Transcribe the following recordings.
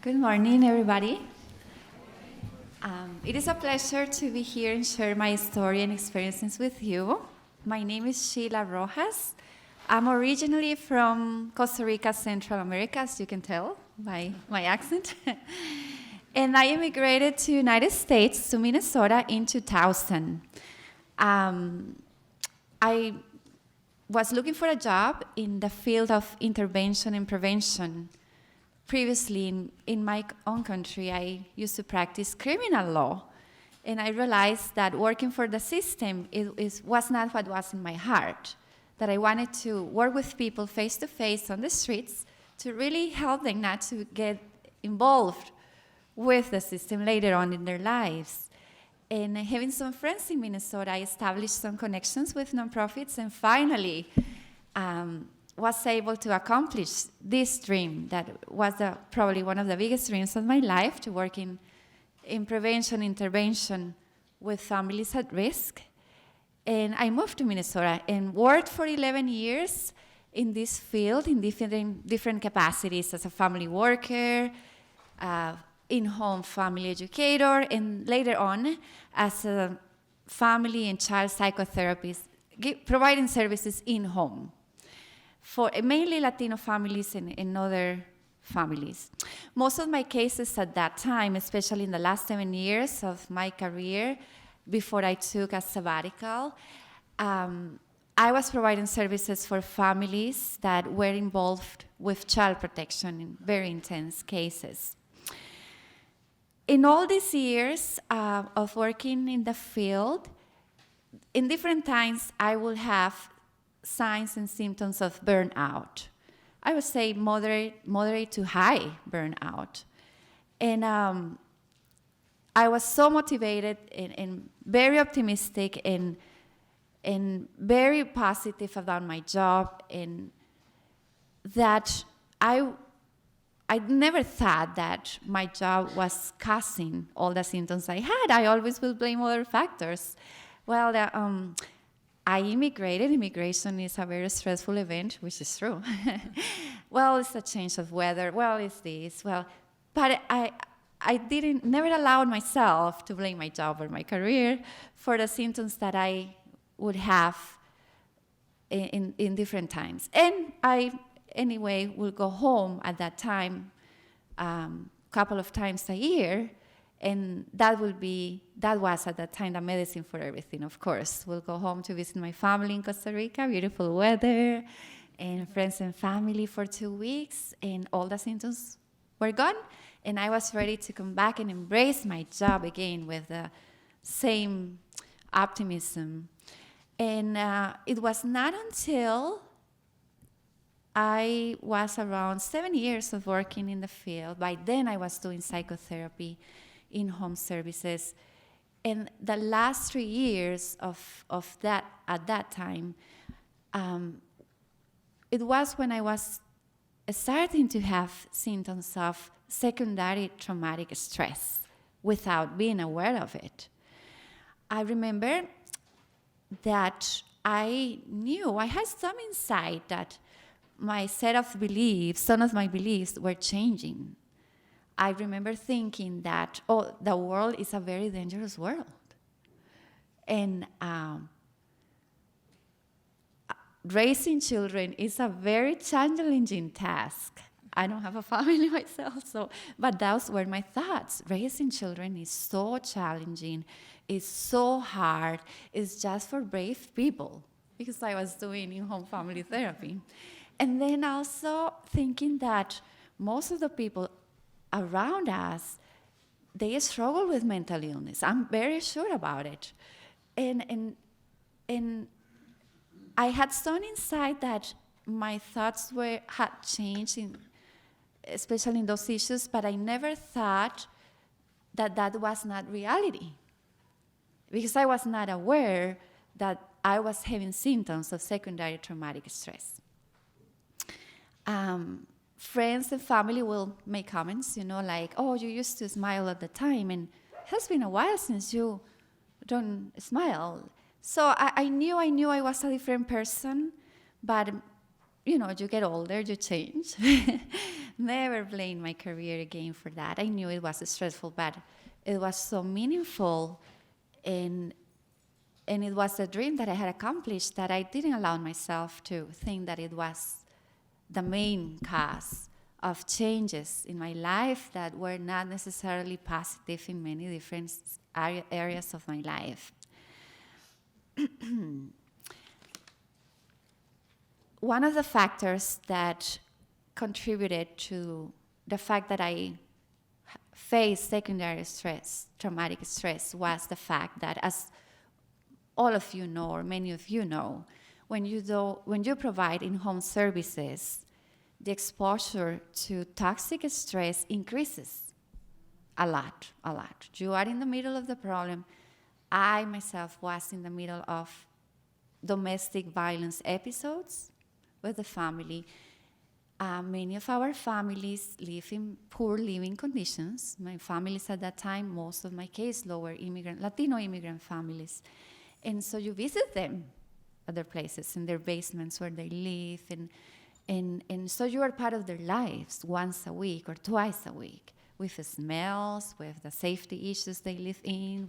Good morning, everybody. It is a pleasure to be here and share my story and experiences with you. My name is Sheila Rojas. I'm originally from Costa Rica, Central America, as you can tell by my accent. And I immigrated to United States, to Minnesota, in 2000. I was looking for a job in the field of intervention and prevention. Previously, in my own country, I used to practice criminal law, and I realized that working for the system was not what was in my heart, that I wanted to work with people face-to-face on the streets to really help them not to get involved with the system later on in their lives. And having some friends in Minnesota, I established some connections with nonprofits, and finally, was able to accomplish this dream that was probably one of the biggest dreams of my life, to work in prevention, intervention with families at risk. And I moved to Minnesota and worked for 11 years in this field in different capacities as a family worker, in-home family educator, and later on as a family and child psychotherapist, providing services in-home for mainly Latino families and other families. Most of my cases at that time, especially in the last 7 years of my career, before I took a sabbatical, I was providing services for families that were involved with child protection in very intense cases. In all these years of working in the field, in different times I will have signs and symptoms of burnout. I would say moderate to high burnout. And I was so motivated and very optimistic and very positive about my job, and that I never thought that my job was causing all the symptoms I had. I always would blame other factors. Well, I immigrated. Immigration is a very stressful event, which is true. Well, it's a change of weather. Well, it's this. Well, but I never allowed myself to blame my job or my career for the symptoms that I would have in different times. And I, anyway, would go home at that time couple of times a year. And that was at that time the medicine for everything, of course. We'll go home to visit my family in Costa Rica, beautiful weather, and friends and family for 2 weeks, and all the symptoms were gone. And I was ready to come back and embrace my job again with the same optimism. And it was not until I was around 7 years of working in the field. By then I was doing psychotherapy in-home services. And the last 3 years of that, at that time, it was when I was starting to have symptoms of secondary traumatic stress without being aware of it. I remember that I knew, I had some insight that my set of beliefs, some of my beliefs were changing. I remember thinking that, the world is a very dangerous world. And raising children is a very challenging task. I don't have a family myself, but those were my thoughts. Raising children is so challenging, it's so hard, it's just for brave people, because I was doing in-home family therapy. And then also thinking that most of the people around us, they struggle with mental illness. I'm very sure about it. And I had some insight that my thoughts had changed, especially in those issues, but I never thought that was not reality, because I was not aware that I was having symptoms of secondary traumatic stress. Friends and family will make comments, like, oh, you used to smile at the time, and it has been a while since you don't smile. So I knew I was a different person, but, you get older, you change. never blame my career again for that. I knew it was stressful, but it was so meaningful, and it was a dream that I had accomplished that I didn't allow myself to think that it was the main cause of changes in my life that were not necessarily positive in many different areas of my life. One of the factors that contributed to the fact that I faced secondary stress, traumatic stress, was the fact that, as all of you know, or many of you know, when you provide in-home services, the exposure to toxic stress increases a lot. You are in the middle of the problem. I myself was in the middle of domestic violence episodes with the family. Many of our families live in poor living conditions. My families at that time, most of my caseload were Latino immigrant families. And so you visit them at their places, in their basements where they live, and so you are part of their lives once a week or twice a week, with the smells, with the safety issues they live in,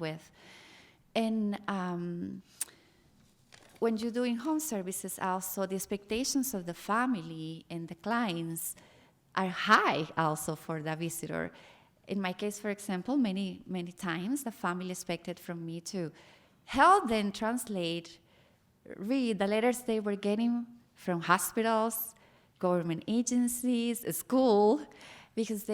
when you're doing home services also, the expectations of the family and the clients are high also for the visitor. In my case, for example, many times the family expected from me to help them read the letters they were getting from hospitals, government agencies, school, because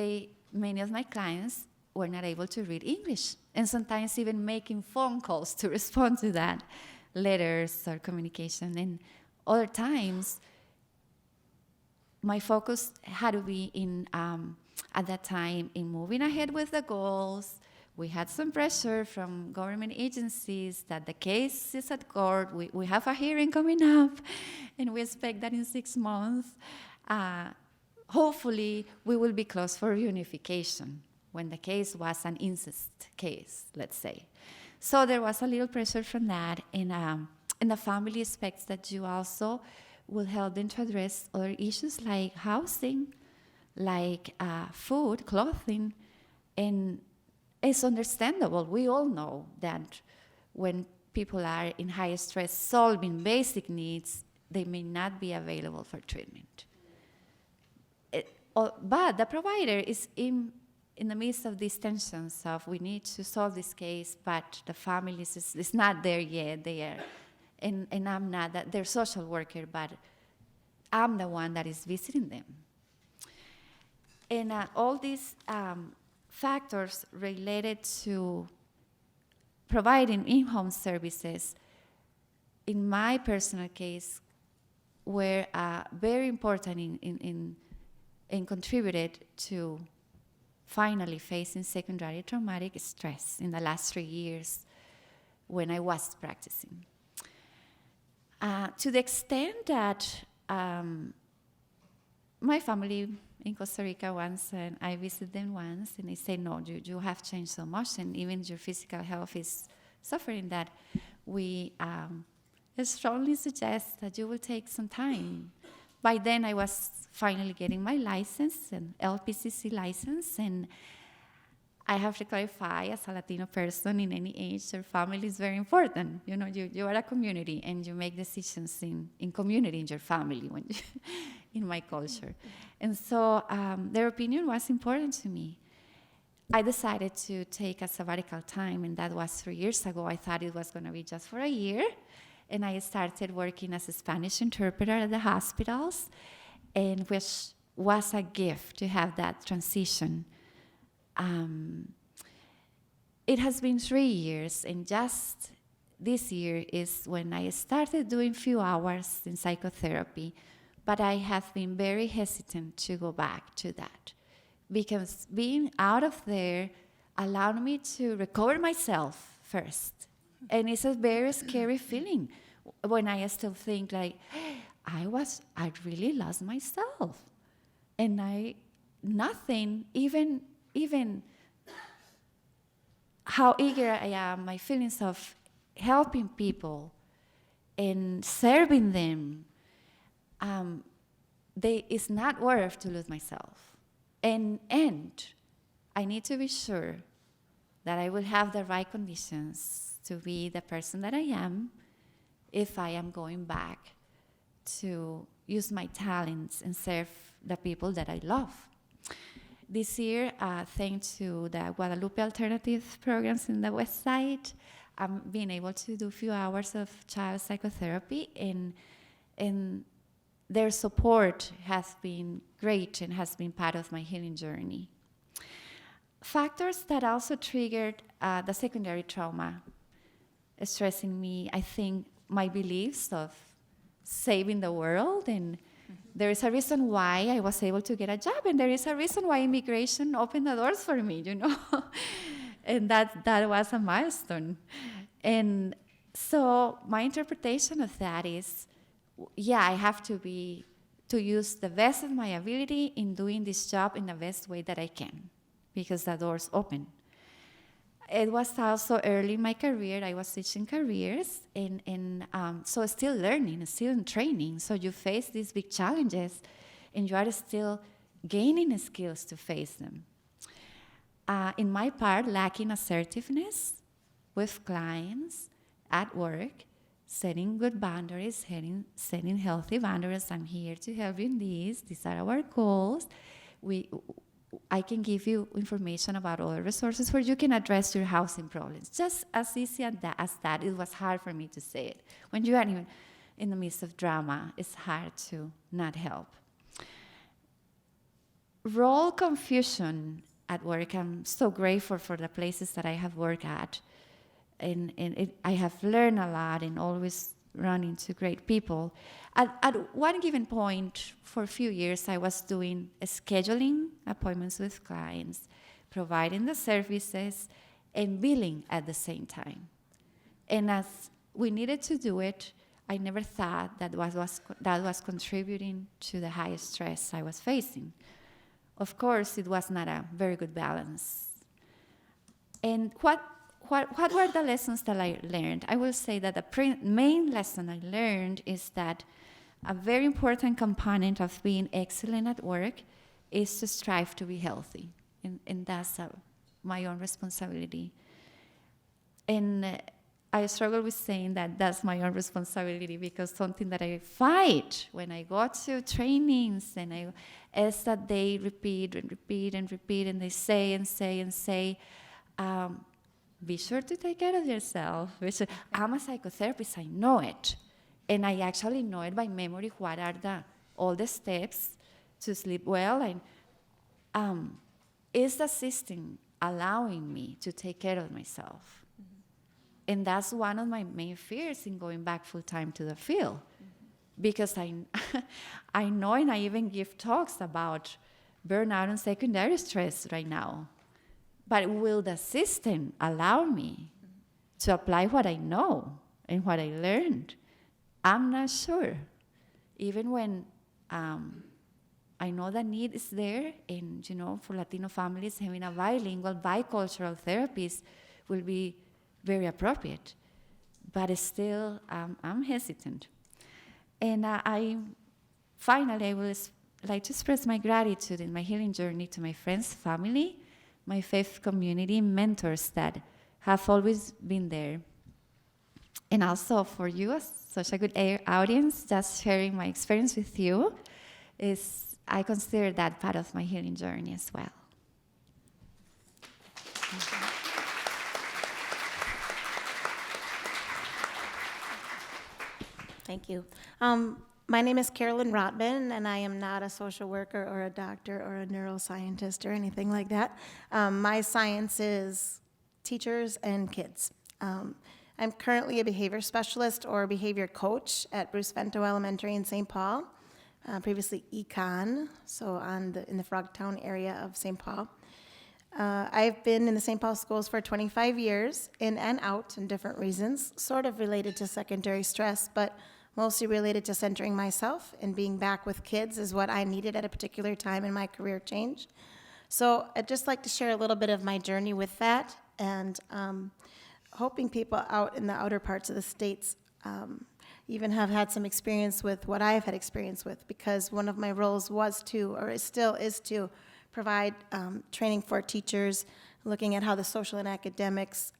many of my clients were not able to read English, and sometimes even making phone calls to respond to that, letters or communication. And other times, my focus had to be at that time, in moving ahead with the goals. We had some pressure from government agencies that the case is at court. We have a hearing coming up, and we expect that in 6 months, hopefully, we will be close for reunification, when the case was an incest case, let's say. So there was a little pressure from that, and the family expects that you also will help them to address other issues like housing, like food, clothing, and it's understandable. We all know that when people are in high stress solving basic needs, they may not be available for treatment. But the provider is in the midst of these tensions of, we need to solve this case, but the family is not there yet. They are, and I'm not their social worker, but I'm the one that is visiting them. And all these factors related to providing in-home services, in my personal case, were very important and contributed to finally facing secondary traumatic stress in the last 3 years when I was practicing. To the extent that my family in Costa Rica once, and I visited them once, and they say, no, you have changed so much, and even your physical health is suffering, that we strongly suggest that you will take some time. By then, I was finally getting my license, an LPCC license, and I have to clarify, as a Latino person in any age, your family is very important. You know, you are a community, and you make decisions in community, in your family, when in my culture. And so their opinion was important to me. I decided to take a sabbatical time, and that was 3 years ago. I thought it was going to be just for a year, and I started working as a Spanish interpreter at the hospitals, and which was a gift to have that transition. It has been 3 years, and just this year is when I started doing few hours in psychotherapy, but I have been very hesitant to go back to that, because being out of there allowed me to recover myself first. And it's a very scary feeling when I still think like, I really lost myself. And nothing, even how eager I am, my feelings of helping people and serving them, it's not worth to lose myself. And I need to be sure that I will have the right conditions to be the person that I am if I am going back to use my talents and serve the people that I love. This year, thanks to the Guadalupe Alternative programs in the West Side, I'm being able to do a few hours of child psychotherapy, and their support has been great and has been part of my healing journey. Factors that also triggered the secondary trauma, stressing me, I think, my beliefs of saving the world, and there is a reason why I was able to get a job, and there is a reason why immigration opened the doors for me, and that was a milestone. And so my interpretation of that is, I have to use the best of my ability in doing this job in the best way that I can, because the doors open. It was also early in my career. I was switching careers, and so still learning, still in training. So you face these big challenges, and you are still gaining skills to face them. In my part, lacking assertiveness with clients at work, setting good boundaries, setting healthy boundaries. I'm here to help you in this. These are our goals. I can give you information about other resources where you can address your housing problems. Just as easy as that. It was hard for me to say it. When you are even in the midst of drama, it's hard to not help. Role confusion at work. I'm so grateful for the places that I have worked at. And I have learned a lot and always run into great people. At one given point, for a few years, I was doing scheduling appointments with clients, providing the services, and billing at the same time. And as we needed to do it, I never thought that was contributing to the high stress I was facing. Of course, it was not a very good balance. And what were the lessons that I learned? I will say that the main lesson I learned is that a very important component of being excellent at work is to strive to be healthy. And that's my own responsibility. And I struggle with saying that that's my own responsibility, because something that I fight when I go to trainings is that they repeat and repeat and repeat, and they say and say and say, be sure to take care of yourself. I'm a psychotherapist, I know it. And I actually know it by memory, what are all the steps to sleep well. And is the system allowing me to take care of myself? Mm-hmm. And that's one of my main fears in going back full-time to the field. Mm-hmm. Because I know, and I even give talks about burnout and secondary stress right now. But will the system allow me to apply what I know and what I learned? I'm not sure. Even when I know the need is there, and for Latino families, having a bilingual, bicultural therapist will be very appropriate. But still, I'm hesitant. And finally, I would like to express my gratitude in my healing journey to my friends, family, my faith community, mentors that have always been there. And also for you, as such a good audience, just sharing my experience with you, I consider that part of my healing journey as well. Thank you. My name is Carolyn Rottman, and I am not a social worker or a doctor or a neuroscientist or anything like that. My science is teachers and kids. I'm currently a behavior specialist or behavior coach at Bruce Vento Elementary in St. Paul, previously Econ, so in the Frogtown area of St. Paul. I've been in the St. Paul schools for 25 years, in and out, in different reasons, sort of related to secondary stress, but mostly related to centering myself and being back with kids is what I needed at a particular time in my career change. So I'd just like to share a little bit of my journey with that, and hoping people out in the outer parts of the states even have had some experience with what I've had experience with, because one of my roles was to, or still is to, provide training for teachers, looking at how the social and academics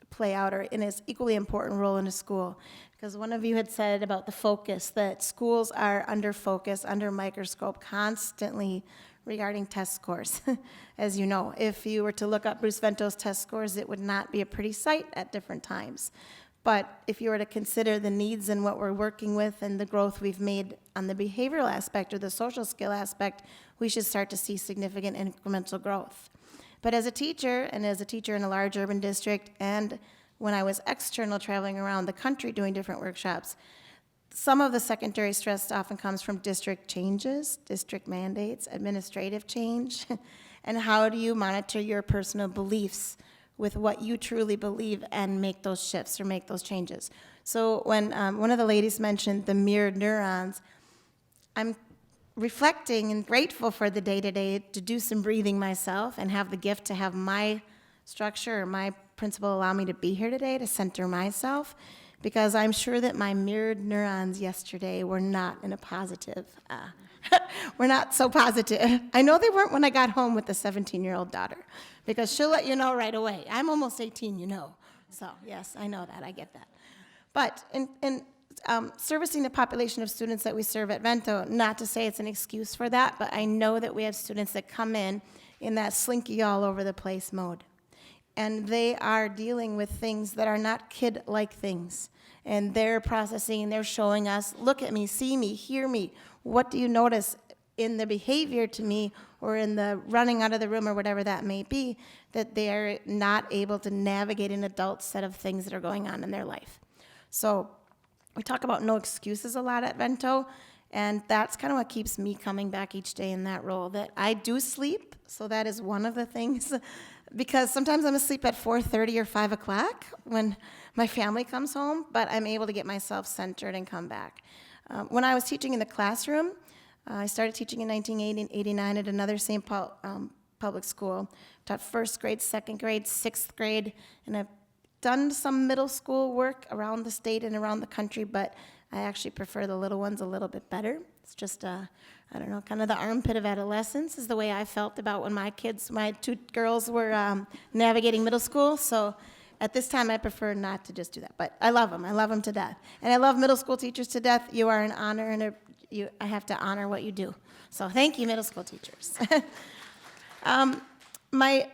play out or in its equally important role in a school. Because one of you had said about the focus, that schools are under focus, under microscope constantly regarding test scores. As you know, if you were to look up Bruce Vento's test scores, it would not be a pretty sight at different times. But if you were to consider the needs and what we're working with and the growth we've made on the behavioral aspect or the social skill aspect, we should start to see significant incremental growth. But as a teacher, and as a teacher in a large urban district, and when I was external traveling around the country doing different workshops, some of the secondary stress often comes from district changes, district mandates, administrative change, and how do you monitor your personal beliefs with what you truly believe and make those shifts or make those changes. So when one of the ladies mentioned the mirrored neurons, I'm reflecting and grateful for the day-to-day to do some breathing myself and have the gift to have my structure or my principle allow me to be here today to center myself, because I'm sure that my mirrored neurons yesterday were not in a positive, were not so positive. I know they weren't when I got home with the 17-year-old daughter, because she'll let you know right away. I'm almost 18, you know. So yes, I know that, I get that. But in servicing the population of students that we serve at Vento, not to say it's an excuse for that, but I know that we have students that come in that slinky all over the place mode. And they are dealing with things that are not kid-like things. And they're processing, they're showing us, look at me, see me, hear me. What do you notice in the behavior to me or in the running out of the room or whatever that may be, that they are not able to navigate an adult set of things that are going on in their life. So we talk about no excuses a lot at Vento, and that's kind of what keeps me coming back each day in that role, that I do sleep, so that is one of the things, because sometimes I'm asleep at 4:30 or 5 o'clock when my family comes home, but I'm able to get myself centered and come back. When I was teaching in the classroom, I started teaching in 1989 at another St. Paul public school. Taught first grade, second grade, sixth grade, and I've done some middle school work around the state and around the country, but I actually prefer the little ones a little bit better. It's just, I don't know, kind of the armpit of adolescence is the way I felt about when my two girls were navigating middle school. So at this time, I prefer not to just do that. But I love them. I love them to death. And I love middle school teachers to death. You are an honor, and I have to honor what you do. So thank you, middle school teachers. My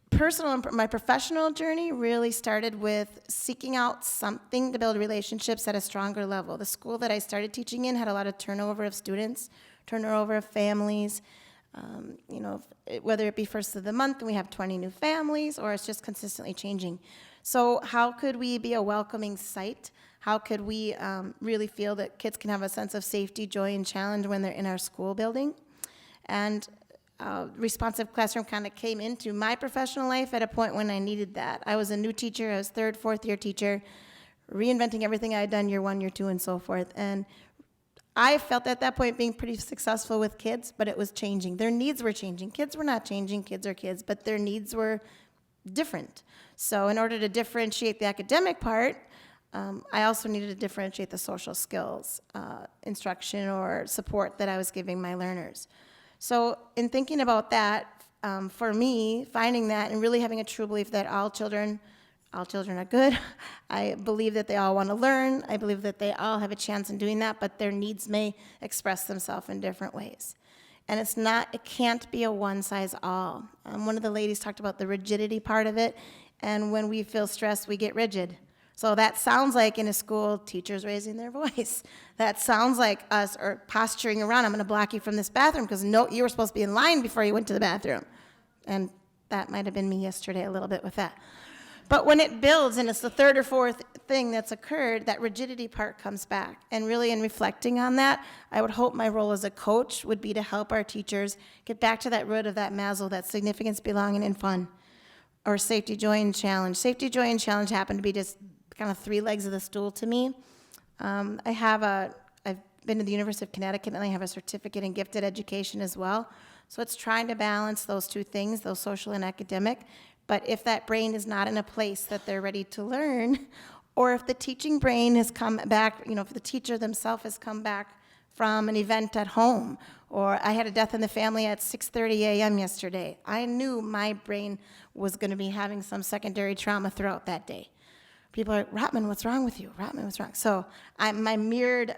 professional journey really started with seeking out something to build relationships at a stronger level. The school that I started teaching in had a lot of turnover of students, turnover of families, whether it be first of the month and we have 20 new families, or it's just consistently changing. So how could we be a welcoming site? How could we really feel that kids can have a sense of safety, joy, and challenge when they're in our school building? And responsive classroom kind of came into my professional life at a point when I needed that. I was a new teacher. I was third, fourth year teacher, reinventing everything I had done year one, year two, and so forth. And I felt at that point being pretty successful with kids, but it was changing. Their needs were changing. Kids were not changing. Kids are kids, but their needs were different. So in order to differentiate the academic part, I also needed to differentiate the social skills, instruction or support that I was giving my learners. So in thinking about that, for me, finding that and really having a true belief that all children are good. I believe that they all want to learn. I believe that they all have a chance in doing that, but their needs may express themselves in different ways. And it can't be a one-size-all. One of the ladies talked about the rigidity part of it, and when we feel stressed, we get rigid. So that sounds like in a school, teachers raising their voice. That sounds like us or posturing around. I'm going to block you from this bathroom because no, you were supposed to be in line before you went to the bathroom. And that might have been me yesterday a little bit with that. But when it builds and it's the third or fourth thing that's occurred, that rigidity part comes back. And really in reflecting on that, I would hope my role as a coach would be to help our teachers get back to that root of that Maslow, that significance, belonging, and fun, or safety, joy, and challenge. Safety, joy, and challenge happen to be just kind of three legs of the stool to me. I've been to the University of Connecticut, and I have a certificate in gifted education as well. So it's trying to balance those two things, those social and academic. But if that brain is not in a place that they're ready to learn, or if the teaching brain has come back, if the teacher themselves has come back from an event at home, Or I had a death in the family at 6:30 a.m. yesterday. I knew my brain was going to be having some secondary trauma throughout that day. People are like, Rottman, what's wrong with you? Rottman, what's wrong? So my mirrored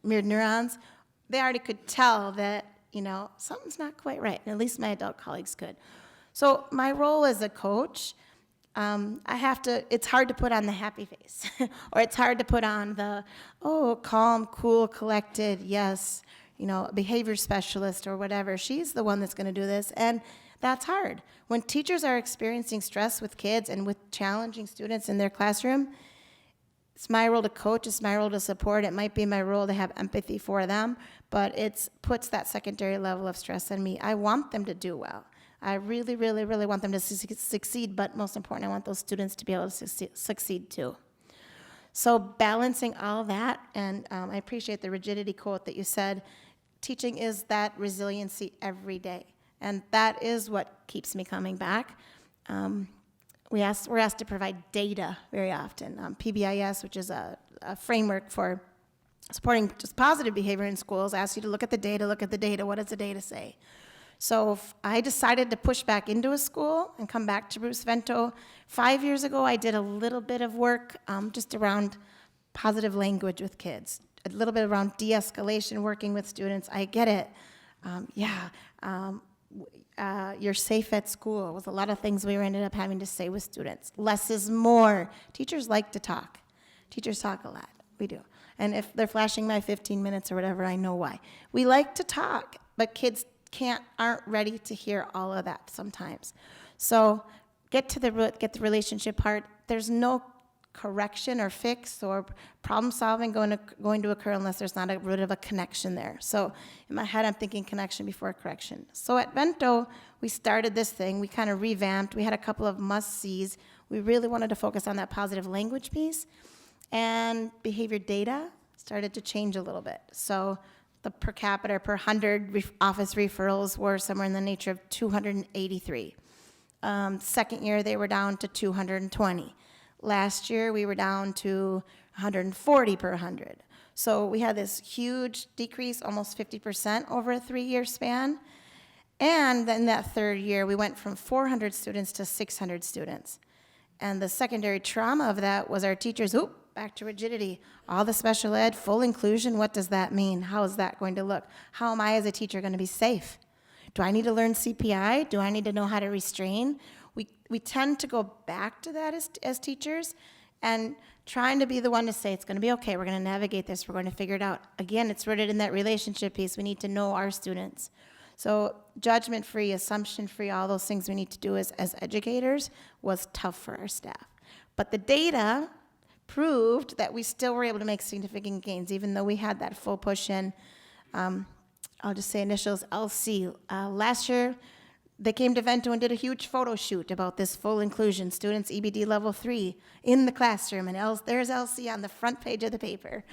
neurons, they already could tell that, something's not quite right. At least my adult colleagues could. So my role as a coach, it's hard to put on the happy face, or it's hard to put on the, calm, cool, collected, yes, behavior specialist or whatever. She's the one that's going to do this, and that's hard. When teachers are experiencing stress with kids and with challenging students in their classroom, it's my role to coach, it's my role to support, it might be my role to have empathy for them, but it puts that secondary level of stress on me. I want them to do well. I really, really, really want them to succeed, but most important, I want those students to be able to succeed too. So balancing all that, and I appreciate the rigidity quote that you said, teaching is that resiliency every day, and that is what keeps me coming back. We're asked to provide data very often. PBIS, which is a framework for supporting just positive behavior in schools, asks you to look at the data, what does the data say? So if I decided to push back into a school and come back to Bruce Vento. 5 years ago, I did a little bit of work just around positive language with kids, a little bit around de-escalation, working with students. I get it. You're safe at school was a lot of things we ended up having to say with students. Less is more. Teachers like to talk. Teachers talk a lot. We do. And if they're flashing my 15 minutes or whatever, I know why. We like to talk, but kids aren't ready to hear all of that sometimes. So get to the root, get the relationship part. There's no correction or fix or problem solving going to occur unless there's not a root of a connection there. So in my head, I'm thinking connection before correction. So at Vento, we started this thing. We kind of revamped. We had a couple of must-sees. We really wanted to focus on that positive language piece. And behavior data started to change a little bit. So the per capita, per 100 office referrals were somewhere in the nature of 283. Second year, they were down to 220. Last year, we were down to 140 per 100. So we had this huge decrease, almost 50% over a 3-year span. And then that third year, we went from 400 students to 600 students. And the secondary trauma of that was our teachers, back to rigidity. All the special ed, full inclusion, what does that mean? How is that going to look? How am I as a teacher going to be safe? Do I need to learn CPI? Do I need to know how to restrain? We tend to go back to that as teachers and trying to be the one to say, it's going to be okay, we're going to navigate this, we're going to figure it out. Again, it's rooted in that relationship piece. We need to know our students. So judgment-free, assumption-free, all those things we need to do as educators was tough for our staff. But the data proved that we still were able to make significant gains, even though we had that full push in, I'll just say initials, LC. Last year, they came to Vento and did a huge photo shoot about this full inclusion, students EBD level 3 in the classroom, and there's LC on the front page of the paper.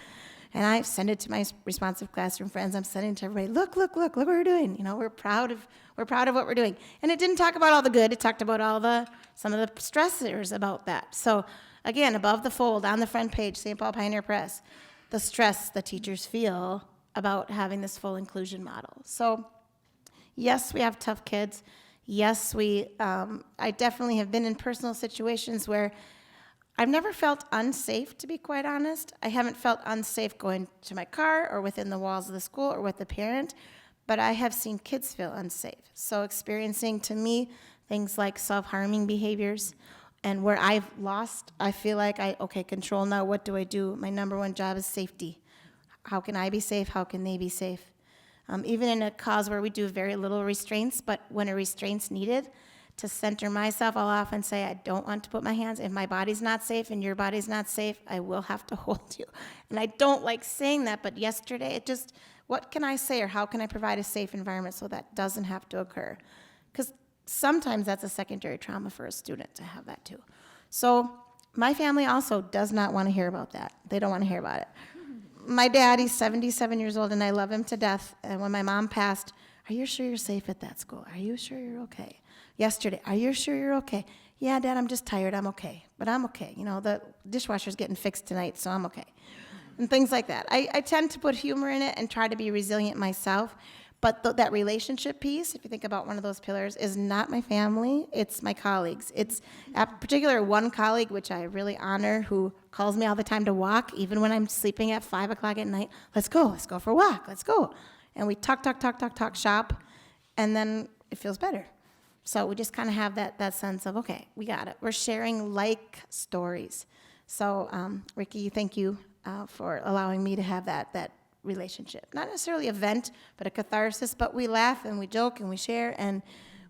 And I send it to my responsive classroom friends. I'm sending it to everybody. Look what we're doing. We're proud of what we're doing. And it didn't talk about all the good. It talked about some of the stressors about that. So again, above the fold, on the front page, St. Paul Pioneer Press, the stress the teachers feel about having this full inclusion model. So yes, we have tough kids. Yes, I definitely have been in personal situations where I've never felt unsafe, to be quite honest. I haven't felt unsafe going to my car or within the walls of the school or with the parent, but I have seen kids feel unsafe. So experiencing, to me, things like self-harming behaviors, and where I feel like control now, what do I do? My number one job is safety. How can I be safe? How can they be safe? Even in a cause where we do very little restraints, but when a restraint's needed, to center myself, I'll often say, I don't want to put my hands, if my body's not safe and your body's not safe, I will have to hold you. And I don't like saying that, but yesterday, what can I say or how can I provide a safe environment so that doesn't have to occur? Because sometimes that's a secondary trauma for a student to have that too. So my family also does not want to hear about that. They don't want to hear about it. My dad, he's 77 years old, and I love him to death. And when my mom passed, are you sure you're safe at that school? Are you sure you're okay? Yesterday, are you sure you're okay? Yeah, Dad, I'm just tired. I'm okay. But I'm okay. The dishwasher's getting fixed tonight, so I'm okay. and things like that. I tend to put humor in it and try to be resilient myself. But that relationship piece, if you think about one of those pillars, is not my family, it's my colleagues. It's a particular one colleague, which I really honor, who calls me all the time to walk, even when I'm sleeping at 5 o'clock at night. Let's go for a walk, let's go. And we talk shop, and then it feels better. So we just kind of have that sense of, okay, we got it. We're sharing like stories. So Ricky, thank you for allowing me to have that relationship. Not necessarily a vent, but a catharsis, but we laugh and we joke and we share and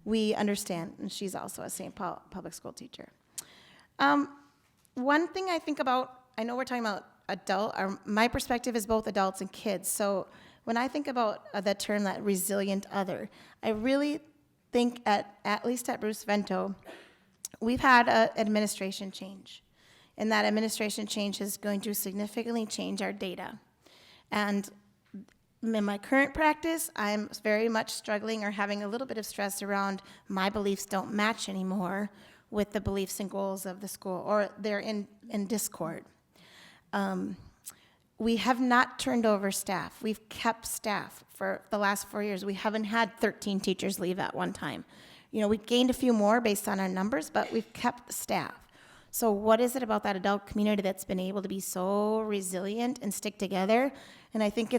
we understand. And she's also a St. Paul public school teacher. One thing I think about, I know we're talking about my perspective is both adults and kids. So when I think about the term, that resilient other, I really think at least at Bruce Vento, we've had an administration change. And that administration change is going to significantly change our data. And in my current practice, I'm very much struggling or having a little bit of stress around my beliefs don't match anymore with the beliefs and goals of the school, or they're in discord. We have not turned over staff. We've kept staff for the last 4 years. We haven't had 13 teachers leave at one time. We gained a few more based on our numbers, but we've kept the staff. So what is it about that adult community that's been able to be so resilient and stick together? And I think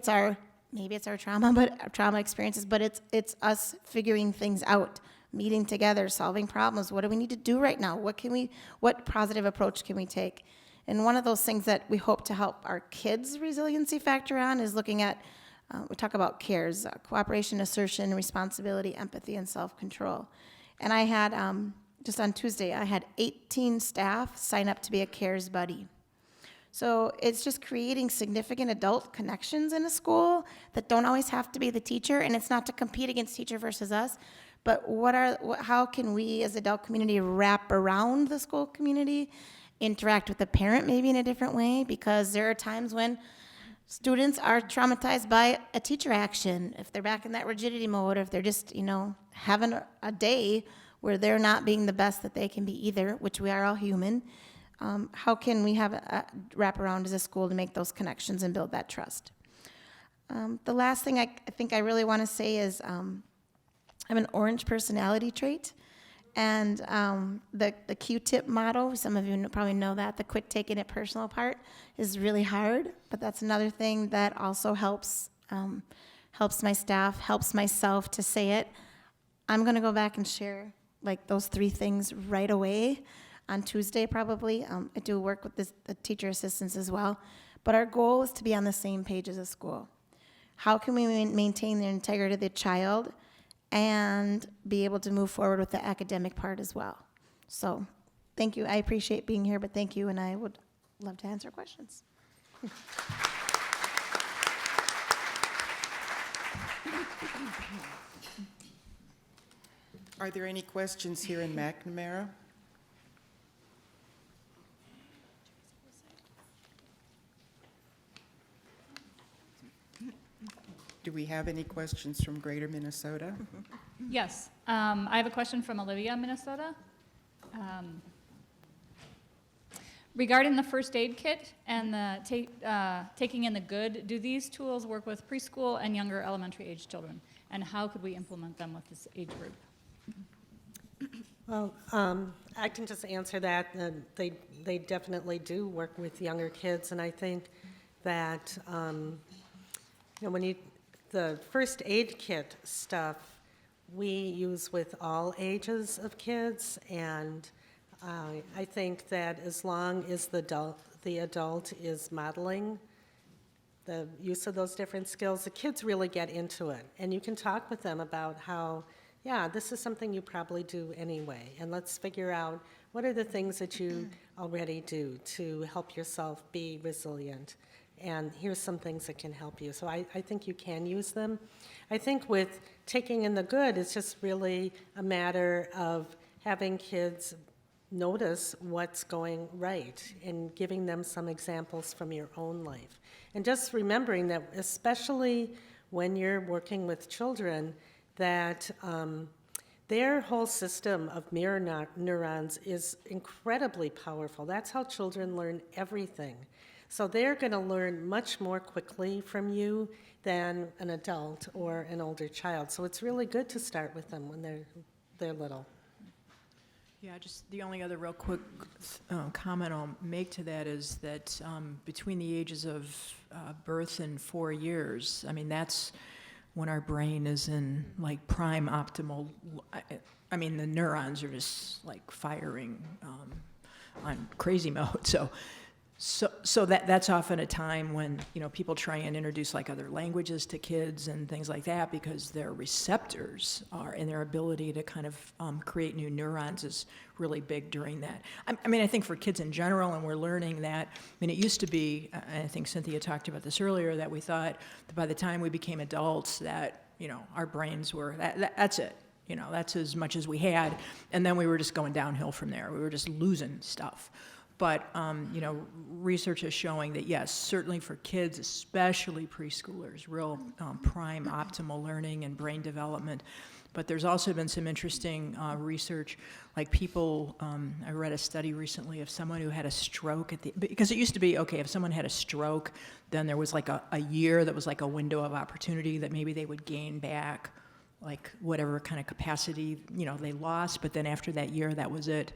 maybe it's our trauma, but our trauma experiences, but it's us figuring things out, meeting together, solving problems. What do we need to do right now? What positive approach can we take? And one of those things that we hope to help our kids' resiliency factor on is looking at, we talk about CARES, cooperation, assertion, responsibility, empathy, and self-control. And I had, just on Tuesday, I had 18 staff sign up to be a CARES buddy. So it's just creating significant adult connections in a school that don't always have to be the teacher, and it's not to compete against teacher versus us, but how can we as adult community wrap around the school community, interact with the parent maybe in a different way, because there are times when students are traumatized by a teacher action, if they're back in that rigidity mode, if they're just, having a day where they're not being the best that they can be either, which we are all human. How can we have a wraparound as a school to make those connections and build that trust? The last thing I think I really want to say is I have an orange personality trait, and the Q-tip motto, some of you probably know that, the quit taking it personal part, is really hard, but that's another thing that also helps my staff, helps myself to say it. I'm going to go back and share those 3 things right away on Tuesday probably. I do work with the teacher assistants as well. But our goal is to be on the same page as a school. How can we maintain the integrity of the child and be able to move forward with the academic part as well? So thank you. I appreciate being here, but thank you, and I would love to answer questions. Are there any questions here in McNamara? Do we have any questions from Greater Minnesota? Yes. I have a question from Olivia, Minnesota. Regarding the first aid kit and the taking in the good, do these tools work with preschool and younger elementary age children? And how could we implement them with this age group? Well, I can just answer that. They definitely do work with younger kids, and I think that when the first aid kit stuff we use with all ages of kids, and I think that as long as the adult is modeling the use of those different skills, the kids really get into it, and you can talk with them about how, yeah, this is something you probably do anyway, and let's figure out what are the things that you already do to help yourself be resilient, and here's some things that can help you. So I think you can use them. I think with taking in the good, it's just really a matter of having kids notice what's going right and giving them some examples from your own life. And just remembering that, especially when you're working with children, that their whole system of mirror neurons is incredibly powerful. That's how children learn everything. So they're going to learn much more quickly from you than an adult or an older child. So it's really good to start with them when they're little. Yeah, just the only other real quick comment I'll make to that is that between the ages of birth and 4 years, I mean, that's when our brain is in like prime optimal, I mean, the neurons are just like firing on crazy mode. So that's often a time when, you know, people try and introduce like other languages to kids and things like that because their receptors are and their ability to kind of create new neurons is really big during that. I mean, I think for kids in general, and we're learning that, I mean, it used to be, and I think Cynthia talked about this earlier, that we thought that by the time we became adults that, you know, our brains were, that's it. You know, that's as much as we had. And then we were just going downhill from there. We were just losing stuff. But, you know, research is showing that, yes, certainly for kids, especially preschoolers, real prime optimal learning and brain development. But there's also been some interesting research, like people, I read a study recently of someone who had a stroke because it used to be, okay, if someone had a stroke, then there was like a year that was like a window of opportunity that maybe they would gain back, like whatever kind of capacity, you know, they lost, but then after that year, that was it.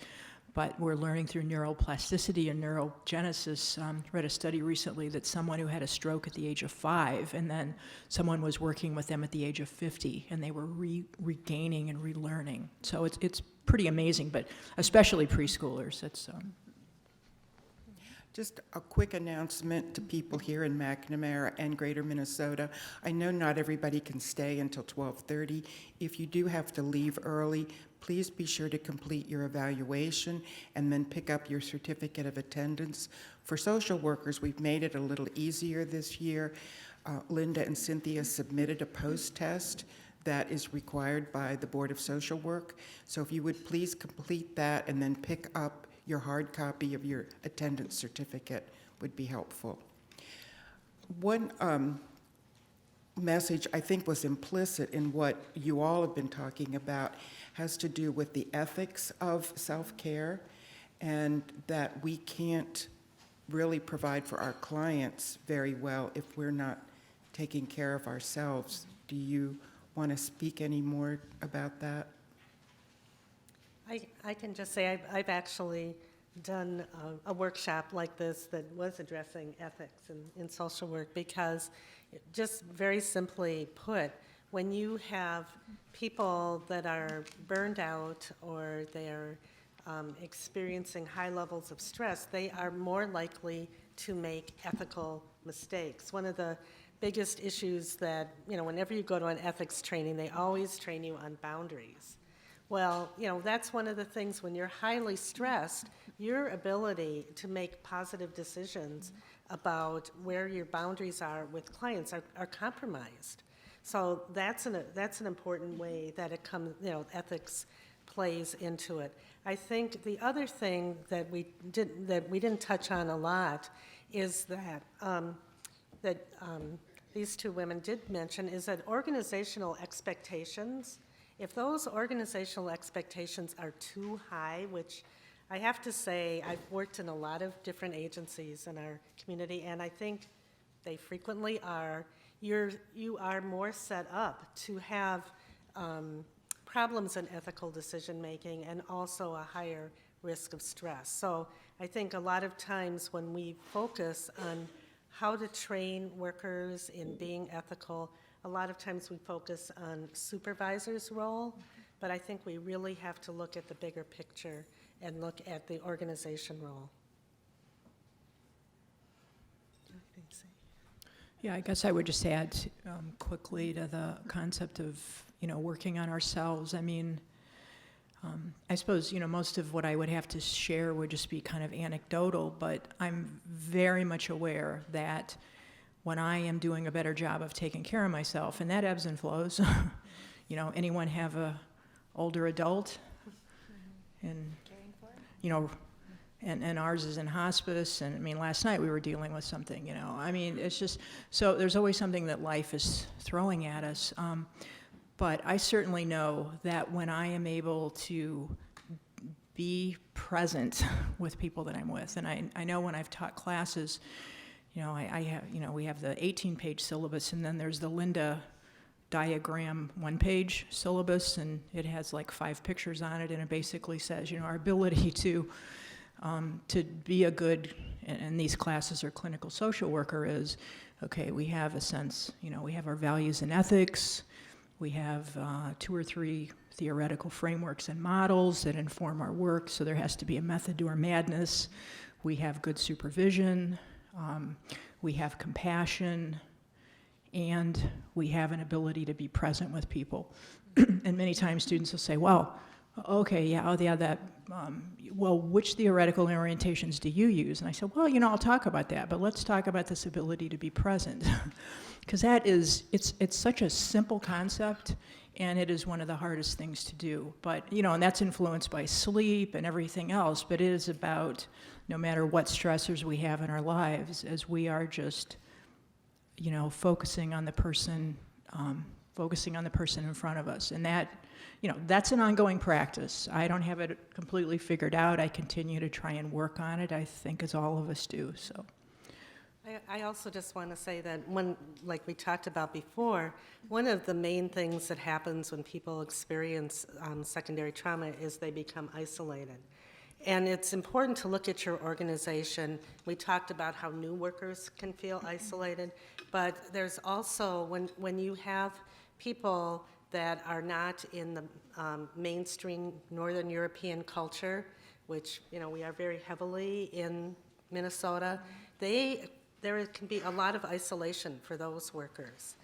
But we're learning through neuroplasticity and neurogenesis. Read a study recently that someone who had a stroke at the age of 5, and then someone was working with them at the age of 50, and they were regaining and relearning. So it's pretty amazing, but especially preschoolers. It's Just a quick announcement to people here in McNamara and Greater Minnesota. I know not everybody can stay until 12:30. If you do have to leave early, please be sure to complete your evaluation and then pick up your certificate of attendance. For social workers, we've made it a little easier this year. Linda and Cynthia submitted a post-test that is required by the Board of Social Work. So if you would please complete that and then pick up your hard copy of your attendance certificate would be helpful. One message I think was implicit in what you all have been talking about has to do with the ethics of self-care, and that we can't really provide for our clients very well if we're not taking care of ourselves. Do you want to speak any more about that? I can just say I've actually done a workshop like this that was addressing ethics in social work, because just very simply put, when you have people that are burned out or they're experiencing high levels of stress, they are more likely to make ethical mistakes. One of the biggest issues that, you know, whenever you go to an ethics training, they always train you on boundaries. Well, you know, that's one of the things when you're highly stressed, your ability to make positive decisions about where your boundaries are with clients are compromised. So that's an important way that it comes, you know, ethics plays into it. I think the other thing that we didn't touch on a lot is that these two women did mention is that organizational expectations, if those organizational expectations are too high, which I have to say I've worked in a lot of different agencies in our community, and I think they frequently are, you are more set up to have problems in ethical decision making and also a higher risk of stress. So I think a lot of times when we focus on how to train workers in being ethical, a lot of times we focus on supervisors' role, but I think we really have to look at the bigger picture and look at the organization role. Yeah, I guess I would just add quickly to the concept of, you know, working on ourselves. I mean, I suppose, you know, most of what I would have to share would just be kind of anecdotal, but I'm very much aware that when I am doing a better job of taking care of myself, and that ebbs and flows, you know, anyone have a older adult? And, you know, and ours is in hospice, and I mean, last night we were dealing with something, you know. I mean, it's just, so there's always something that life is throwing at us. But I certainly know that when I am able to be present with people that I'm with, and I know when I've taught classes, I have, we have the 18-page syllabus, and then there's the Linda diagram 1-page syllabus, and it has like 5 pictures on it, and it basically says, our ability to be a good, and these classes are clinical social worker is, okay, we have a sense, we have our values and ethics, we have 2 or 3 theoretical frameworks and models that inform our work, so there has to be a method to our madness. We have good supervision, we have compassion, and we have an ability to be present with people. And many times students will say, well, okay, that, well, which theoretical orientations do you use? And I said, well, I'll talk about that, but let's talk about this ability to be present. Because it's such a simple concept, and it is one of the hardest things to do. But, and that's influenced by sleep and everything else, but it is about, no matter what stressors we have in our lives, as we are just, focusing on the person in front of us. And that, that's an ongoing practice. I don't have it completely figured out. I continue to try and work on it, I think, as all of us do, so. I also just want to say that like we talked about before, one of the main things that happens when people experience secondary trauma is they become isolated. And it's important to look at your organization. We talked about how new workers can feel isolated, but there's also, when you have people that are not in the mainstream Northern European culture, which, we are very heavily in Minnesota, there can be a lot of isolation for those workers.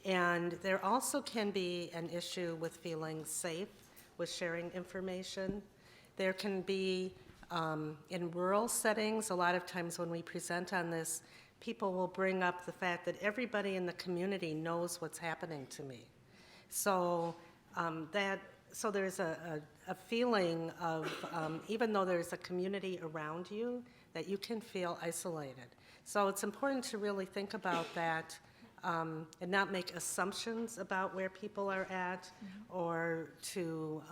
And there also can be an issue with feeling safe, with sharing information. There can be, in rural settings, a lot of times when we present on this, people will bring up the fact that everybody in the community knows what's happening to me. So there's a feeling of, even though there's a community around you, that you can feel isolated. So it's important to really think about that and not make assumptions about where people are at, or to,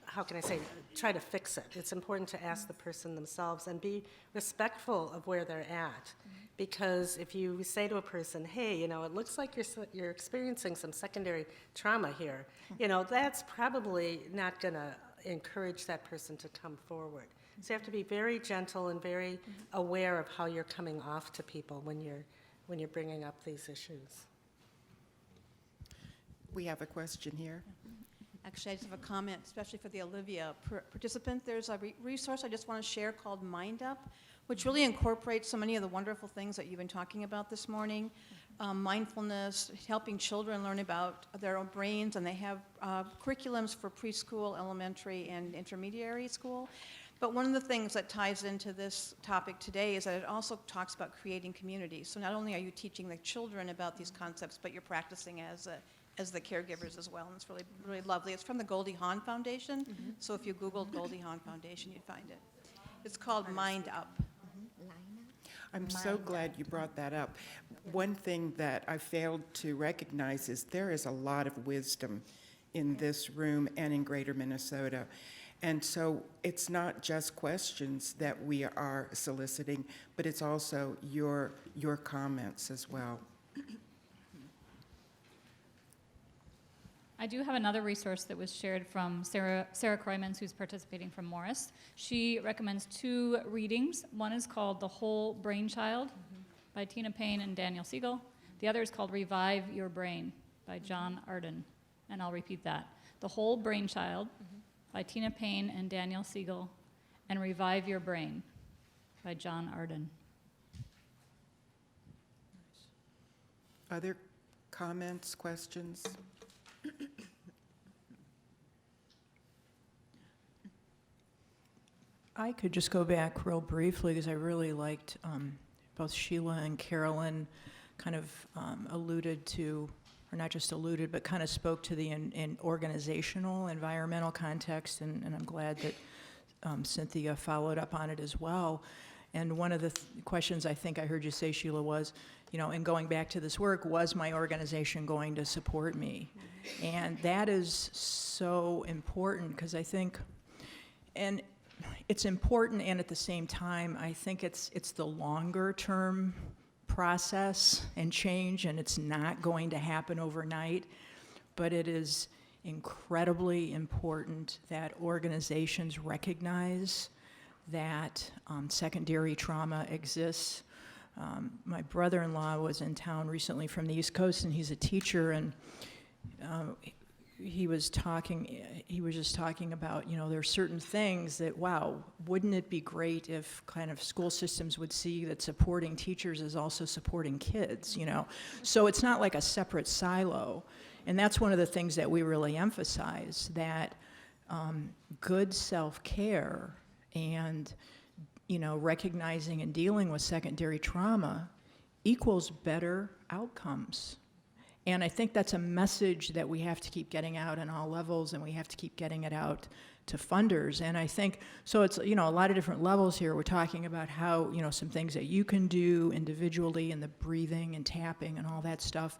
how can I say, try to fix it. It's important to ask the person themselves and be respectful of where they're at. Because if you say to a person, hey, it looks like you're experiencing some secondary trauma here, that's probably not going to encourage that person to come forward. So you have to be very gentle and very aware of how you're coming off to people when you're bringing up these issues. We have a question here. Actually, I just have a comment, especially for the Olivia participant. There's a resource I just want to share called Mind Up, which really incorporates so many of the wonderful things that you've been talking about this morning. Mindfulness, helping children learn about their own brains, and they have curriculums for preschool, elementary, and intermediary school. But one of the things that ties into this topic today is that it also talks about creating communities. So not only are you teaching the children about these concepts, but you're practicing as the caregivers as well, and it's really, really lovely. It's from the Goldie Hawn Foundation, so if you Googled Goldie Hawn Foundation, you'd find it. It's called Mind Up. I'm so glad you brought that up. One thing that I failed to recognize is there is a lot of wisdom in this room and in Greater Minnesota. And so it's not just questions that we are soliciting, but it's also your comments as well. I do have another resource that was shared from Sarah Kroymans, who's participating from Morris. She recommends 2 readings. One is called The Whole Brainchild by Tina Payne and Daniel Siegel. The other is called Revive Your Brain by John Arden. And I'll repeat that. The Whole Brainchild by Tina Payne and Daniel Siegel, and Revive Your Brain by John Arden. Other comments, questions? I could just go back real briefly, because I really liked both Sheila and Carolyn kind of alluded to, or not just alluded, but kind of spoke to the in organizational, environmental context, and I'm glad that Cynthia followed up on it as well. And one of the questions I think I heard you say, Sheila, was, in going back to this work, was my organization going to support me? And that is so important, because I think, and it's important, and at the same time, I think it's the longer term process and change, and it's not going to happen overnight, but it is incredibly important that organizations recognize that secondary trauma exists. My brother-in-law was in town recently from the East Coast, and he's a teacher, and he was just talking about, you know, there are certain things that, wow, wouldn't it be great if kind of school systems would see that supporting teachers is also supporting kids, you know? So it's not like a separate silo. And that's one of the things that we really emphasize, that good self-care and, you know, recognizing and dealing with secondary trauma equals better outcomes. And I think that's a message that we have to keep getting out on all levels, and we have to keep getting it out to funders. And I think, so it's, you know, a lot of different levels here. We're talking about how, you know, some things that you can do individually, and the breathing and tapping and all that stuff.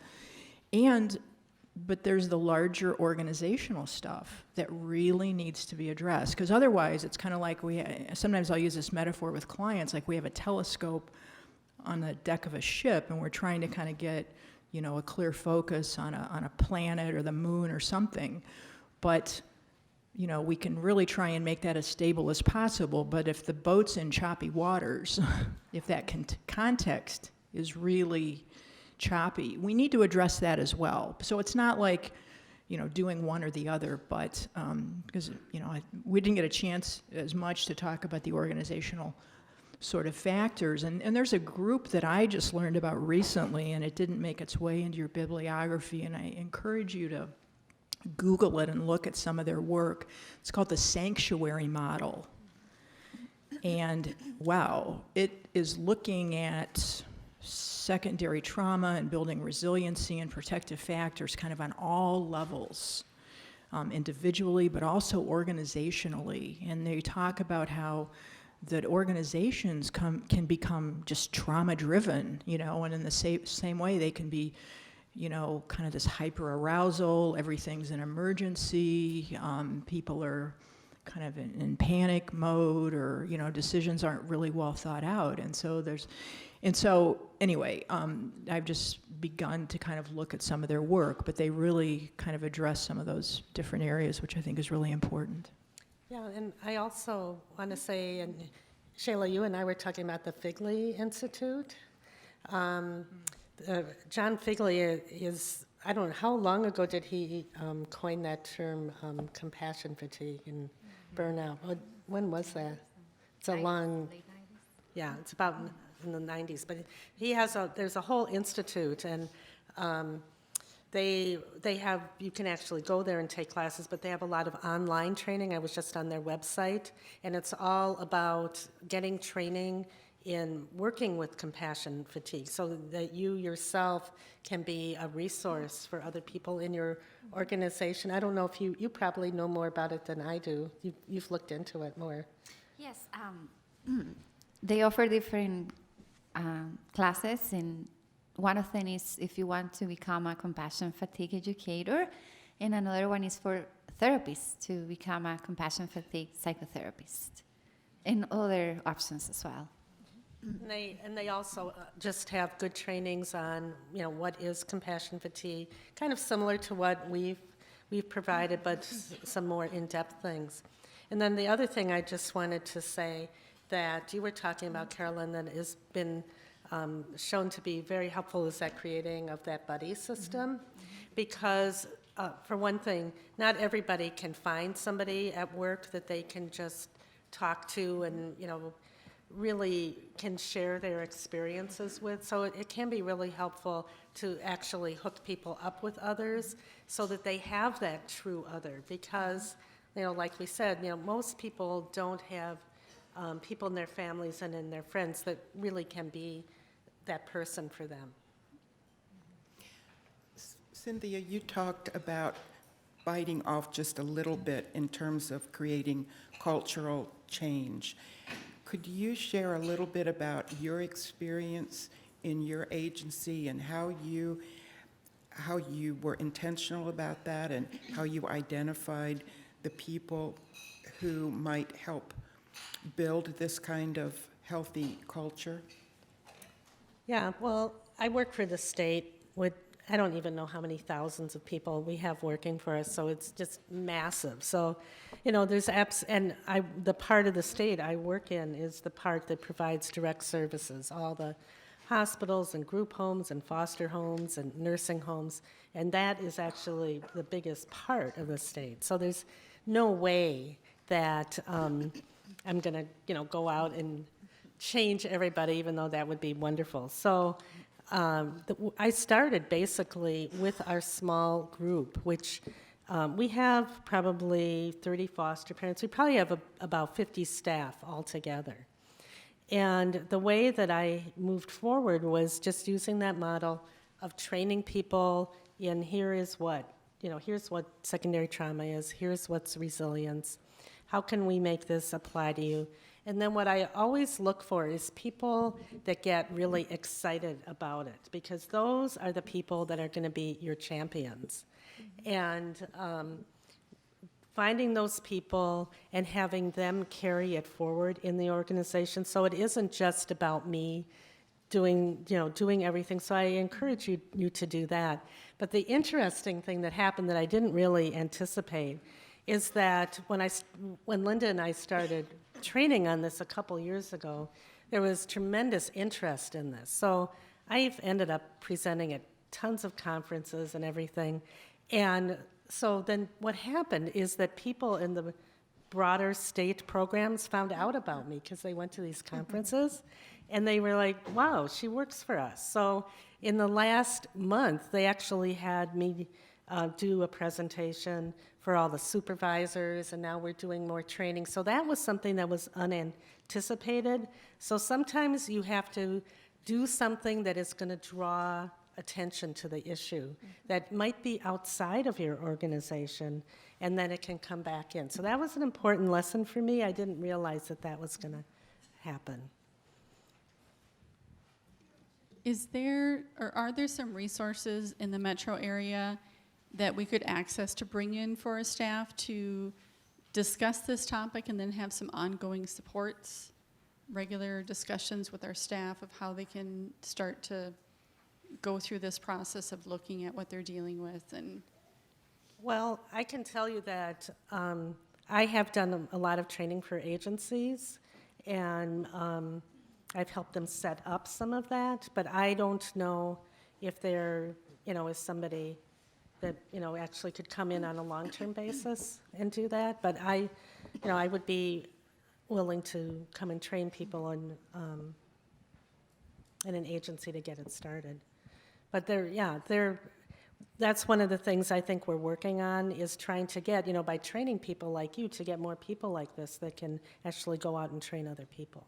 But there's the larger organizational stuff that really needs to be addressed. Because otherwise, it's kind of like sometimes I'll use this metaphor with clients, like we have a telescope on the deck of a ship, and we're trying to kind of get, you know, a clear focus on a planet or the moon or something. But, you know, we can really try and make that as stable as possible. But if the boat's in choppy waters, if that context is really choppy, we need to address that as well. So it's not like, you know, doing one or the other, but because, you know, we didn't get a chance as much to talk about the organizational sort of factors. And there's a group that I just learned about recently, and it didn't make its way into your bibliography, and I encourage you to Google it and look at some of their work. It's called the Sanctuary Model. And wow, it is looking at secondary trauma and building resiliency and protective factors kind of on all levels, individually, but also organizationally. And they talk about how that organizations can become just trauma-driven, you know, and in the same way they can be, you know, kind of this hyper-arousal, everything's an emergency, people are kind of in panic mode, or, you know, decisions aren't really well thought out. And so anyway, I've just begun to kind of look at some of their work, but they really kind of address some of those different areas, which I think is really important. Yeah, and I also want to say, and Shayla, you and I were talking about the Figley Institute. John Figley is, I don't know, how long ago did he coin that term, compassion fatigue and burnout? When was that? It's a long, yeah, it's about in the 90s. But he has there's a whole institute, and they have, you can actually go there and take classes, but they have a lot of online training. I was just on their website, and it's all about getting training in working with compassion fatigue, so that you yourself can be a resource for other people in your organization. I don't know if you probably know more about it than I do. You've looked into it more. Yes, they offer different classes, and one of them is if you want to become a compassion fatigue educator, and another one is for therapists to become a compassion fatigue psychotherapist, and other options as well. And they also just have good trainings on, you know, what is compassion fatigue, kind of similar to what we've provided, but some more in-depth things. And then the other thing I just wanted to say that you were talking about, Carolyn, that has been shown to be very helpful is that creating of that buddy system, because for one thing, not everybody can find somebody at work that they can just talk to and, you know, really can share their experiences with. So it can be really helpful to actually hook people up with others so that they have that true other, because, you know, like we said, you know, most people don't have people in their families and in their friends that really can be that person for them. Cynthia, you talked about biting off just a little bit in terms of creating cultural change. Could you share a little bit about your experience in your agency and how you were intentional about that, and how you identified the people who might help build this kind of healthy culture? Yeah, well, I work for the state with, I don't even know how many thousands of people we have working for us, so it's just massive. So, there's apps, and the part of the state I work in is the part that provides direct services, all the hospitals and group homes and foster homes and nursing homes, and that is actually the biggest part of the state. So there's no way that I'm going to, go out and change everybody, even though that would be wonderful. So I started basically with our small group, which we have probably 30 foster parents. We probably have about 50 staff altogether. And the way that I moved forward was just using that model of training people in here's what secondary trauma is, here's what's resilience, how can we make this apply to you? And then what I always look for is people that get really excited about it, because those are the people that are going to be your champions. And finding those people and having them carry it forward in the organization, so it isn't just about me doing everything. So I encourage you to do that. But the interesting thing that happened that I didn't really anticipate is that when Linda and I started training on this a couple years ago, there was tremendous interest in this. So I've ended up presenting at tons of conferences and everything. And so then what happened is that people in the broader state programs found out about me because they went to these conferences, and they were like, wow, she works for us. So in the last month, they actually had me do a presentation for all the supervisors, and now we're doing more training. So that was something that was unanticipated. So sometimes you have to do something that is going to draw attention to the issue that might be outside of your organization, and then it can come back in. So that was an important lesson for me. I didn't realize that was going to happen. Are there some resources in the metro area that we could access to bring in for our staff to discuss this topic and then have some ongoing supports, regular discussions with our staff of how they can start to go through this process of looking at what they're dealing with? And well, I can tell you that I have done a lot of training for agencies, and I've helped them set up some of that, but I don't know if there is somebody that actually could come in on a long-term basis and do that. But I would be willing to come and train people in an agency to get it started. But that's one of the things I think we're working on, is trying to get, by training people like you, to get more people like this that can actually go out and train other people.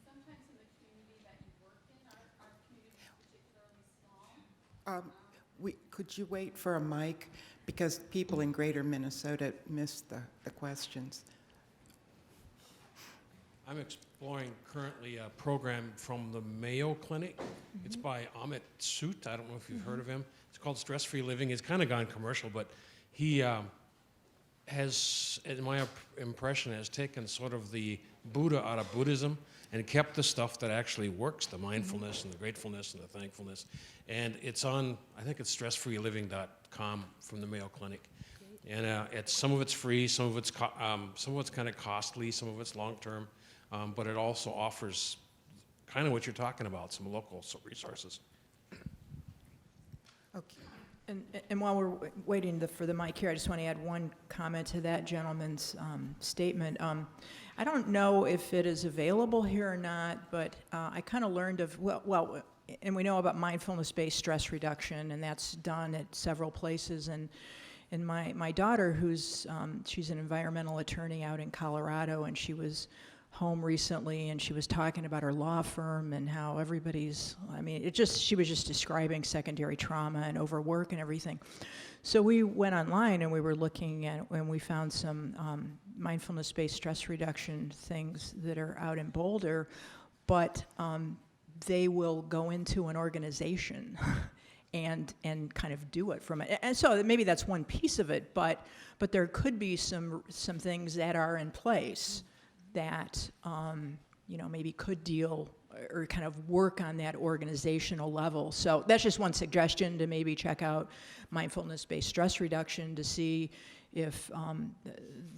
sometimes in the community that you work in, our community is particularly small. Could you wait for a mic? Because people in greater Minnesota missed the questions. I'm exploring currently a program from the Mayo Clinic. It's by Amit Soot. I don't know if you've heard of him. It's called Stress-Free Living. It's kind of gone commercial, but he has, in my impression, has taken sort of the Buddha out of Buddhism and kept the stuff that actually works, the mindfulness and the gratefulness and the thankfulness. And it's on, I think it's stressfreeliving.com from the Mayo Clinic. And some of it's free, some of it's kind of costly, some of it's long-term. But it also offers kind of what you're talking about, some local resources. Okay. And while we're waiting for the mic here, I just want to add one comment to that gentleman's statement. I don't know if it is available here or not, but I kind of learned of, and we know about mindfulness-based stress reduction, and that's done at several places. And my daughter, she's an environmental attorney out in Colorado, and she was home recently, and she was talking about her law firm and how she was just describing secondary trauma and overwork and everything. So we went online and we were looking at, and we found some mindfulness-based stress reduction things that are out in Boulder, but they will go into an organization and kind of do it from it. And so maybe that's one piece of it, but there could be some things that are in place that maybe could deal or kind of work on that organizational level. So that's just one suggestion, to maybe check out mindfulness-based stress reduction to see if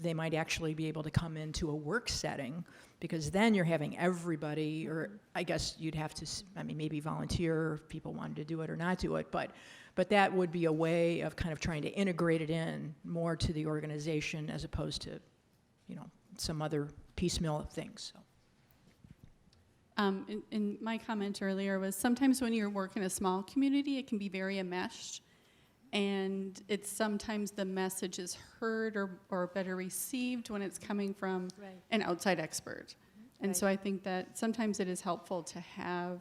they might actually be able to come into a work setting, because then you're having everybody, or I guess you'd have to, maybe volunteer if people wanted to do it or not do it, but that would be a way of kind of trying to integrate it in more to the organization as opposed to, some other piecemeal things. So. In my comment earlier was sometimes when you work in a small community, it can be very enmeshed, and it's sometimes the message is heard or better received when it's coming from an outside expert. And so I think that sometimes it is helpful to have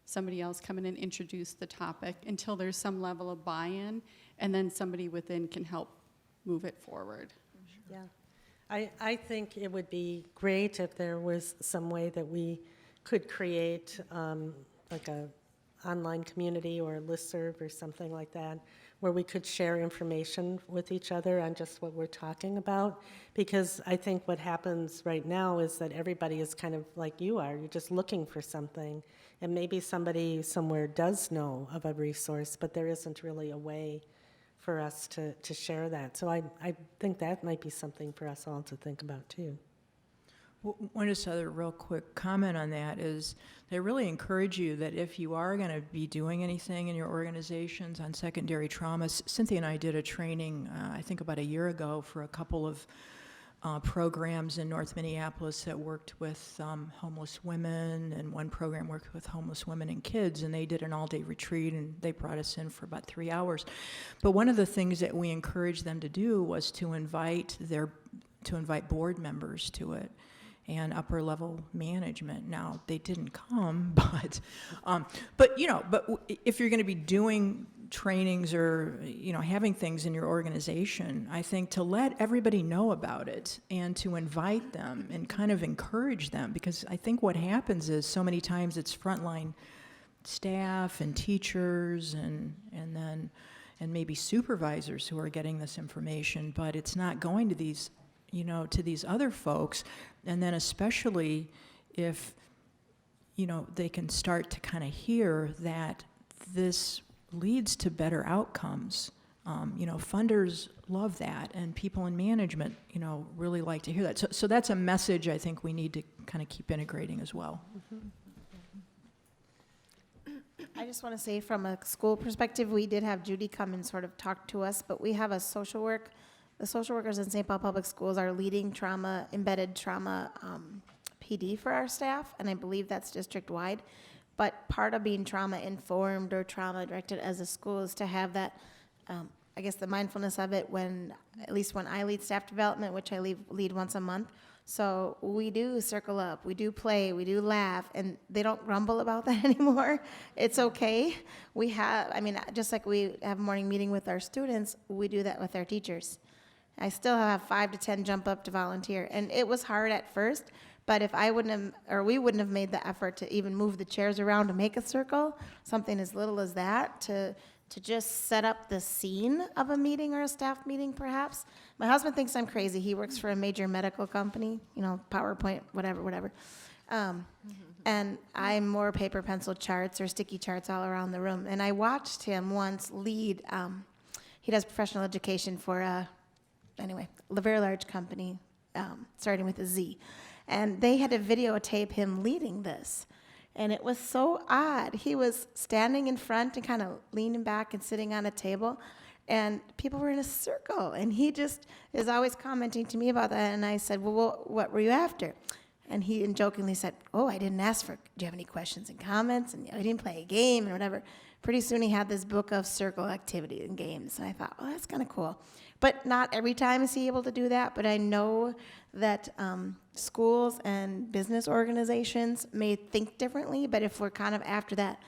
somebody else come in and introduce the topic until there's some level of buy-in, and then somebody within can help move it forward. Yeah. I think it would be great if there was some way that we could create like a online community or a listserv or something like that, where we could share information with each other on just what we're talking about. Because I think what happens right now is that everybody is kind of like you are. You're just looking for something. And maybe somebody somewhere does know of a resource, but there isn't really a way for us to share that. So I think that might be something for us all to think about too. One just other real quick comment on that is they really encourage you that if you are going to be doing anything in your organizations on secondary trauma, Cynthia and I did a training, I think about a year ago, for a couple of programs in North Minneapolis that worked with homeless women, and one program worked with homeless women and kids, and they did an all-day retreat, and they brought us in for about 3 hours. But one of the things that we encouraged them to do was to invite board members to it and upper level management. Now, they didn't come, but if you're going to be doing trainings or having things in your organization, I think to let everybody know about it and to invite them and kind of encourage them, because I think what happens is so many times it's frontline staff and teachers and maybe supervisors who are getting this information, but it's not going to these to these other folks. And then especially if, they can start to kind of hear that this leads to better outcomes. Funders love that, and people in management, really like to hear that. So that's a message I think we need to kind of keep integrating as well. I just want to say, from a school perspective, we did have Judy come and sort of talk to us, but we have a social work. The social workers in St. Paul Public Schools are leading embedded trauma PD for our staff, and I believe that's district-wide. But part of being trauma-informed or trauma-directed as a school is to have that, I guess, the mindfulness of it at least when I lead staff development, which I lead once a month. So we do circle up, we do play, we do laugh, and they don't grumble about that anymore. It's okay. We have, just like we have a morning meeting with our students, we do that with our teachers. I still have 5 to 10 jump up to volunteer. And it was hard at first, but if we wouldn't have made the effort to even move the chairs around to make a circle, something as little as that, to just set up the scene of a meeting or a staff meeting, perhaps. My husband thinks I'm crazy. He works for a major medical company, PowerPoint, whatever. And I'm more paper pencil charts or sticky charts all around the room. And I watched him once lead, he does professional education for a very large company, starting with a Z. And they had to videotape him leading this. And it was so odd. He was standing in front and kind of leaning back and sitting on a table, and people were in a circle. And he just is always commenting to me about that. And I said, well, what were you after? And he jokingly said, I didn't ask for, do you have any questions and comments? And I didn't play a game and whatever. Pretty soon he had this book of circle activity and games. And I thought, that's kind of cool. But not every time is he able to do that. But I know that schools and business organizations may think differently. But if we're kind of after that,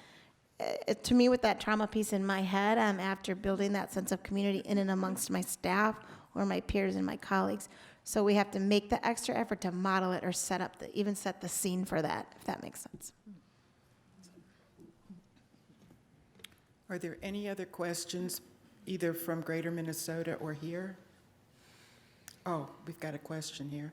to me, with that trauma piece in my head, I'm after building that sense of community in and amongst my staff or my peers and my colleagues. So we have to make the extra effort to model it or set the scene for that, if that makes sense. Are there any other questions, either from Greater Minnesota or here? Oh, we've got a question here.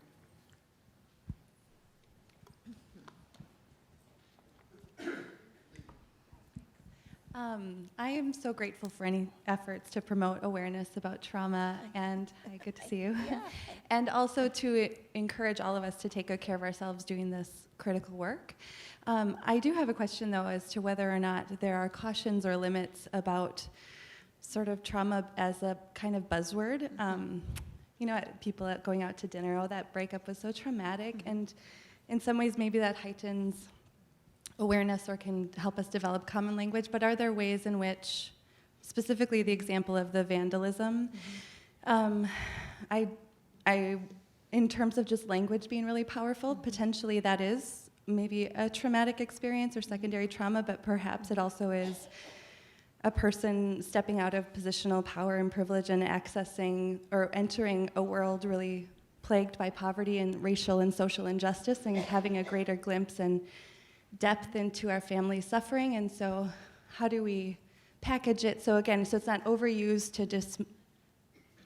I am so grateful for any efforts to promote awareness about trauma, and good to see you. And also to encourage all of us to take good care of ourselves doing this critical work. I do have a question, though, as to whether or not there are cautions or limits about sort of trauma as a kind of buzzword. You know, people going out to dinner, oh, that breakup was so traumatic, and in some ways maybe that heightens awareness or can help us develop common language, but are there ways in which, specifically the example of the vandalism, in terms of just language being really powerful, potentially that is maybe a traumatic experience or secondary trauma, but perhaps it also is a person stepping out of positional power and privilege and accessing or entering a world really plagued by poverty and racial and social injustice and having a greater glimpse and depth into our family suffering. And so how do we package it so it's not overused to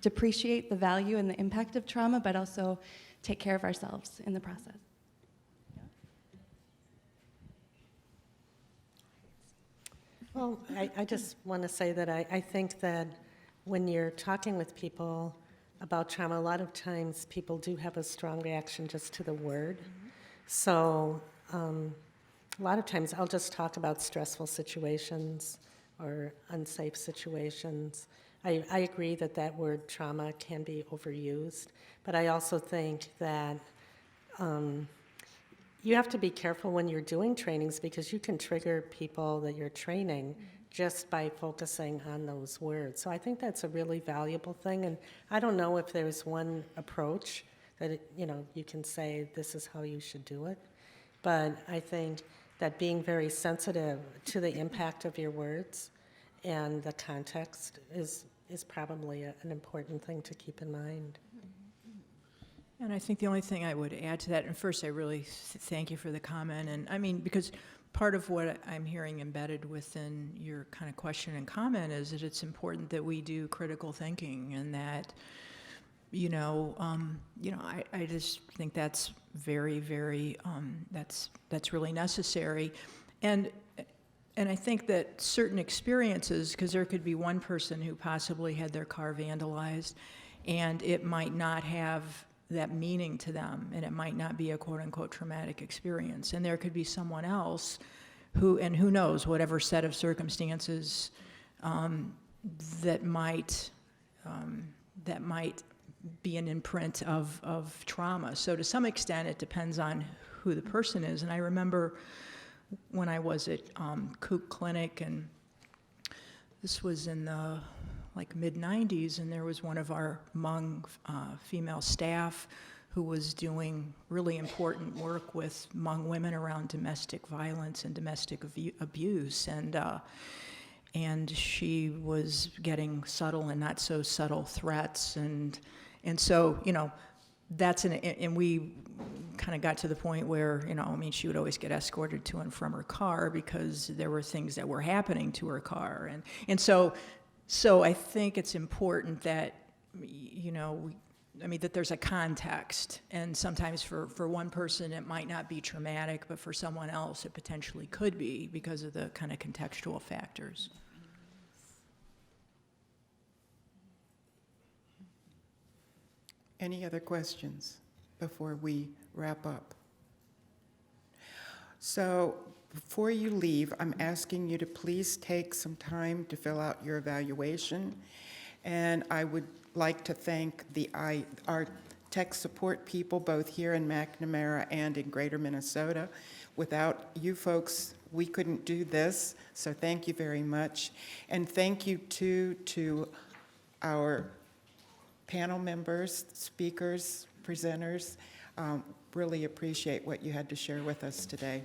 depreciate the value and the impact of trauma, but also take care of ourselves in the process? Well, I just want to say that I think that when you're talking with people about trauma, a lot of times people do have a strong reaction just to the word. So a lot of times I'll just talk about stressful situations or unsafe situations. I agree that that word trauma can be overused, but I also think that you have to be careful when you're doing trainings because you can trigger people that you're training just by focusing on those words. So I think that's a really valuable thing, and I don't know if there's one approach that you can say this is how you should do it, but I think that being very sensitive to the impact of your words and the context is probably an important thing to keep in mind. And I think the only thing I would add to that, and first I really thank you for the comment, and I mean, because part of what I'm hearing embedded within your kind of question and comment is that it's important that we do critical thinking, and that, I just think that's very, very, that's really necessary. And I think that certain experiences, because there could be one person who possibly had their car vandalized, and it might not have that meaning to them, and it might not be a quote-unquote traumatic experience. And there could be someone else who knows, whatever set of circumstances that might be an imprint of trauma. So to some extent, it depends on who the person is. And I remember when I was at Kook Clinic, and this was in the mid-90s, and there was one of our Hmong female staff who was doing really important work with Hmong women around domestic violence and domestic abuse, and she was getting subtle and not so subtle threats, and so and we kind of got to the point where she would always get escorted to and from her car because there were things that were happening to her car, and so I think it's important that that there's a context, and sometimes for one person it might not be traumatic, but for someone else it potentially could be because of the kind of contextual factors. Any other questions before we wrap up? So before you leave, I'm asking you to please take some time to fill out your evaluation. And I would like to thank our tech support people, both here in McNamara and in Greater Minnesota. Without you folks, we couldn't do this, so thank you very much. And thank you to our panel members, speakers, presenters. Really appreciate what you had to share with us today.